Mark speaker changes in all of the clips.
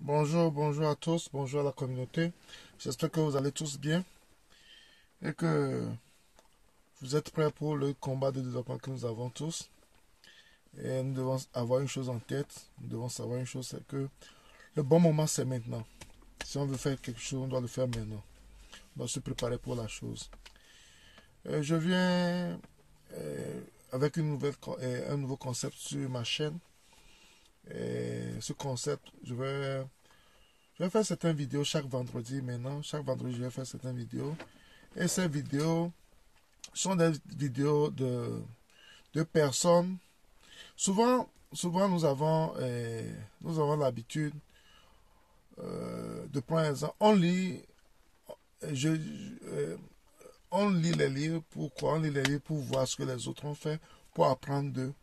Speaker 1: Bonjour, bonjour à tous, bonjour à la communauté. J'espère que vous allez tous bien et que vous êtes prêts pour le combat de développement que nous avons tous. Et nous devons avoir une chose en tête, nous devons savoir une chose, c'est que le bon moment c'est maintenant. Si on veut faire quelque chose, on doit le faire maintenant. On doit se préparer pour la chose. Je viens avec un nouveau concept sur ma chaîne. Et ce concept, je vais faire certaines vidéos chaque vendredi maintenant. Chaque vendredi, je vais faire certaines vidéos. Et ces vidéos sont des vidéos de personnes. Souvent nous avons l'habitude de prendre un exemple. Je, euh, on lit les livres. Pourquoi? On lit les livres pour voir ce que les autres ont fait, pour apprendre d'eux,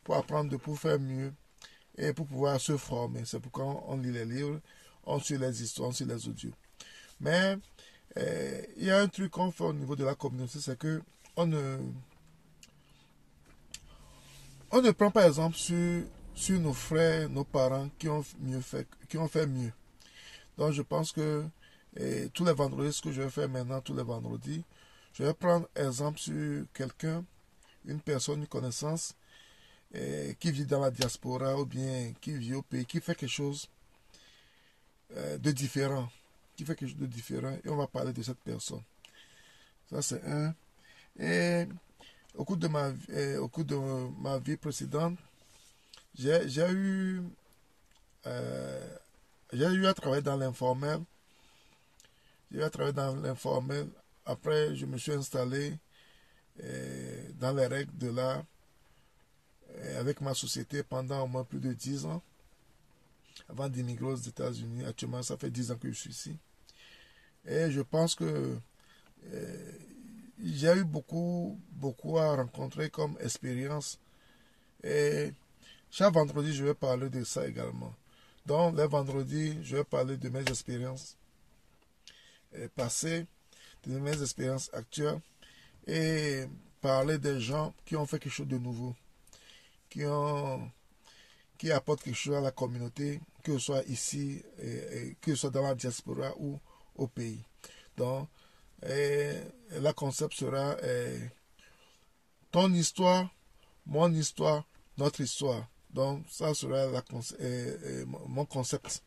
Speaker 1: pour faire mieux et pour pouvoir se former. C'est pourquoi on lit les livres, on suit les histoires, on suit les audios. Mais il y a un truc qu'on fait au niveau de la communauté, c'est que on ne, on ne prend pas exemple sur nos frères, nos parents qui ont fait mieux. Donc je pense que tous les vendredis, ce que je vais faire maintenant, tous les vendredis, je vais prendre exemple sur quelqu'un, une personne, une connaissance qui vit dans la diaspora ou bien qui vit au pays, qui fait quelque chose de différent. Qui fait quelque chose de différent et on va parler de cette personne. Ça c'est un. Et au cours de ma vie précédente, j'ai eu, euh, j'ai eu à travailler dans l'informel. J'ai eu à travailler dans l'informel. Après, je me suis installé dans les règles de l'art avec ma société pendant au moins plus de 10 ans. Avant d'immigrer aux États-Unis, actuellement, ça fait 10 ans que je suis ici. Et je pense que euh, j'ai eu beaucoup à rencontrer comme expérience. Et chaque vendredi, je vais parler de ça également. Donc, les vendredis, je vais parler de mes expériences passées, de mes expériences actuelles et parler des gens qui ont fait quelque chose de nouveau, qui, ont, qui apportent quelque chose à la communauté, que ce soit ici, que ce soit dans la diaspora ou au pays. Donc, le concept sera ton histoire, mon histoire, notre histoire. Donc, ça sera mon concept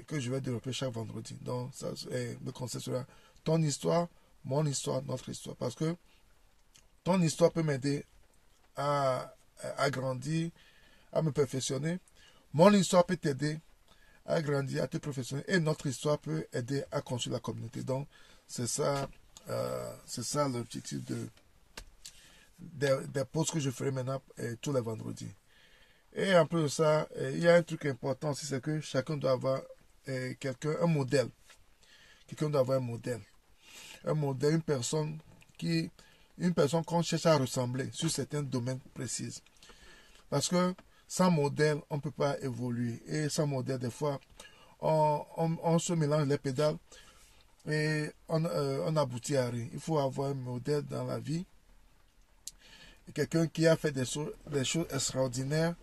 Speaker 1: que je vais développer chaque vendredi. Donc, le concept sera ton histoire, mon histoire, notre histoire. Parce que ton histoire peut m'aider à grandir, à me perfectionner. Mon histoire peut t'aider à grandir, à te perfectionner. Et notre histoire peut aider à construire la communauté. Donc, c'est ça l'objectif des posts que je ferai maintenant tous les vendredis. Et en plus de ça, il y a un truc important aussi, c'est que chacun doit avoir un modèle. Quelqu'un doit avoir un modèle. Un modèle, une personne qu'on cherche à ressembler sur certains domaines précis. Parce que sans modèle, on ne peut pas évoluer. Et sans modèle, des fois, on se mélange les pédales et on aboutit à rien. Il faut avoir un modèle dans la vie. Quelqu'un qui a fait des choses extraordinaires.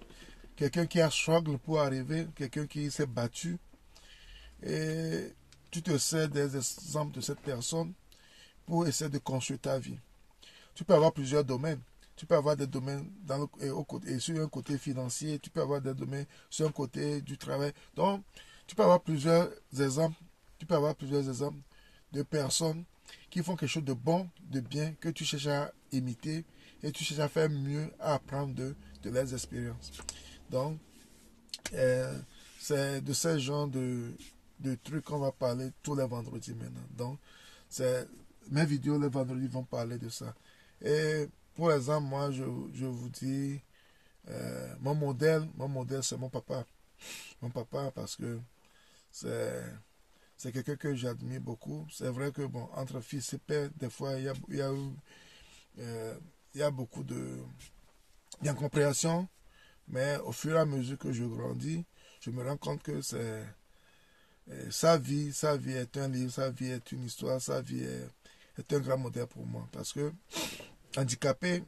Speaker 1: Quelqu'un qui a struggle pour arriver. Quelqu'un qui s'est battu. Et tu te sers des exemples de cette personne pour essayer de construire ta vie. Tu peux avoir plusieurs domaines. Tu peux avoir des domaines sur un côté financier, tu peux avoir des domaines sur un côté du travail. Donc, tu peux avoir plusieurs exemples. Tu peux avoir plusieurs exemples de personnes qui font quelque chose de bon, de bien, que tu cherches à imiter et tu cherches à faire mieux, à apprendre de leurs expériences. Donc, c'est de ce genre de trucs qu'on va parler tous les vendredis maintenant. Donc, mes vidéos les vendredis vont parler de ça. Et pour exemple, moi, je vous dis, mon modèle, c'est mon papa. Mon papa, parce que c'est quelqu'un que j'admire beaucoup. C'est vrai que, bon, entre fils et père, des fois, il y a beaucoup d'incompréhension. Mais au fur et à mesure que je grandis, je me rends compte que sa vie est un livre, sa vie est une histoire, est un grand modèle pour moi. Parce que handicapé,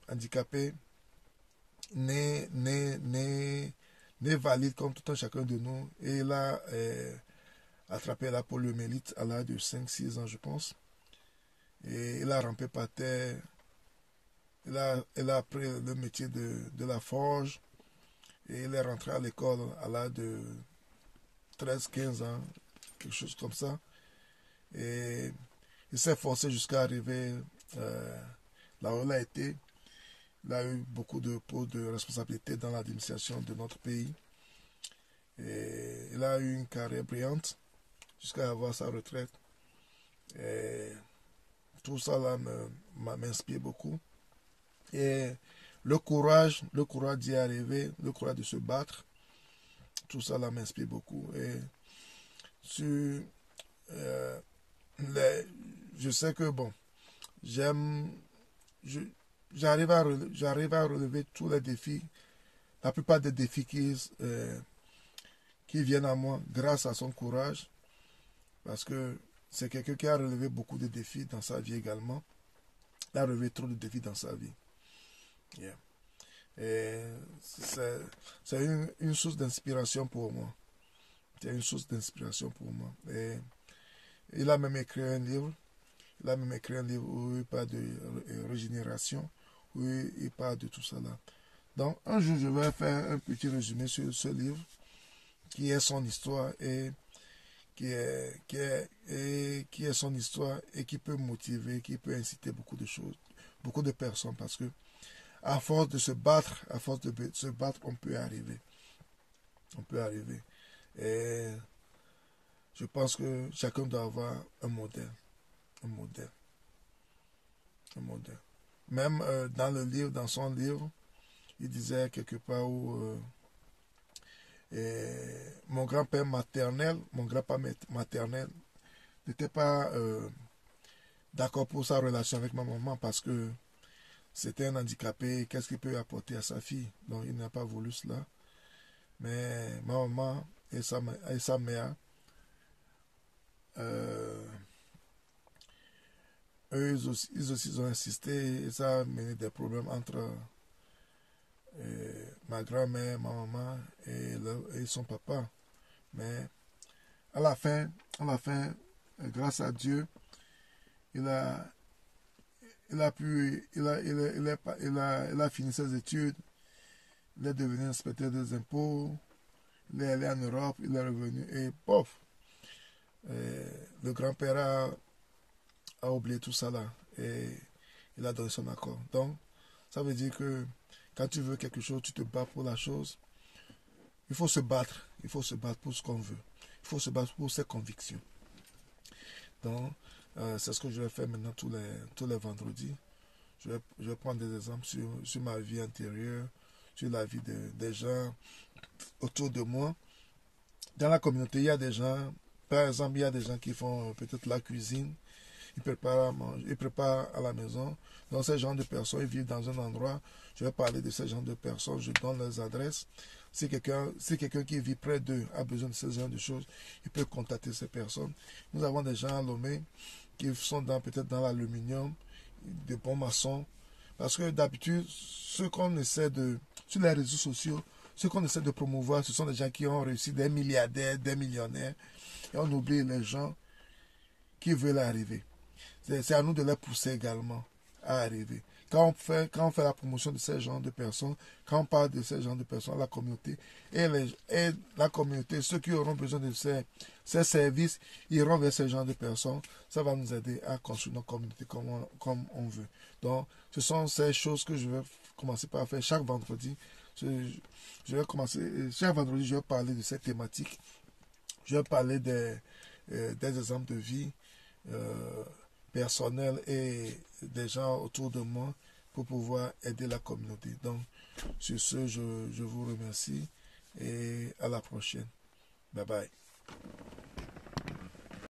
Speaker 1: né valide comme tout un chacun de nous. Et il a attrapé la poliomyélite à l'âge de 5-6 ans, je pense. Et il a rampé par terre. Il a appris le métier de la forge. Et il est rentré à l'école à l'âge de 13-15 ans, quelque chose comme ça. Et il s'est forcé jusqu'à arriver là où il a été. Il a eu beaucoup de postes de responsabilité dans l'administration de notre pays. Et il a eu une carrière brillante jusqu'à avoir sa retraite. Et tout ça là m'inspire beaucoup. Et le courage d'y arriver, le courage de se battre, tout ça là m'inspire beaucoup. Et sur, je sais que bon, j'arrive à relever tous les défis, la plupart des défis qui viennent à moi grâce à son courage, parce que c'est quelqu'un qui a relevé beaucoup de défis dans sa vie également. Il a relevé trop de défis dans sa vie. Yeah. Et c'est une source d'inspiration pour moi. C'est une source d'inspiration pour moi. Et il a même écrit un livre. Où il parle de régénération, où il parle de tout ça là. Donc, un jour, je vais faire un petit résumé sur ce livre, qui est son histoire et qui est son histoire et qui peut motiver, qui peut inciter beaucoup de choses, beaucoup de personnes, parce que à force de se battre, on peut arriver. On peut arriver. Et je pense que chacun doit avoir un modèle. Un modèle. Un modèle. Même dans son livre, il disait quelque part où mon grand-père maternel n'était pas d'accord pour sa relation avec ma maman parce que c'était un handicapé. Qu'est-ce qu'il peut apporter à sa fille? Donc il n'a pas voulu cela. Mais ma maman et sa mère, eux ils aussi ont insisté et ça a mené des problèmes entre ma grand-mère, ma maman et son papa. Mais à la fin, grâce à Dieu, il a fini ses études, il est devenu inspecteur des impôts, il est allé en Europe, il est revenu et pof, le grand-père a oublié tout ça là et il a donné son accord. Donc, ça veut dire que quand tu veux quelque chose, tu te bats pour la chose. Il faut se battre. Il faut se battre pour ce qu'on veut. Il faut se battre pour ses convictions. Donc, c'est ce que je vais faire maintenant tous les vendredis. Je vais prendre des exemples sur ma vie antérieure, sur la vie des gens autour de moi. Dans la communauté, il y a des gens, par exemple, il y a des gens qui font peut-être la cuisine. Ils préparent à manger, ils préparent à la maison. Donc, ces gens de personnes, ils vivent dans un endroit. Je vais parler de ces gens de personnes, je donne leurs adresses. Si quelqu'un qui vit près d'eux a besoin de ce genre de choses, il peut contacter ces personnes. Nous avons des gens à Lomé qui sont peut-être dans l'aluminium, de bons maçons. Parce que d'habitude, sur les réseaux sociaux, ceux qu'on essaie de promouvoir, ce sont des gens qui ont réussi, des milliardaires, des millionnaires. Et on oublie les gens qui veulent arriver. C'est à nous de les pousser également à arriver. Quand on fait la promotion de ces genres de personnes, quand on parle de ces genres de personnes à la communauté, et la communauté, ceux qui auront besoin de ces services, iront vers ces genres de personnes, ça va nous aider à construire notre communauté comme on veut. Donc, ce sont ces choses que je vais commencer par faire chaque vendredi. Chaque vendredi, je vais parler de cette thématique. Je vais parler des exemples de vie personnels et des gens autour de moi pour pouvoir aider la communauté. Donc, sur ce, je vous remercie et à la prochaine. Bye bye.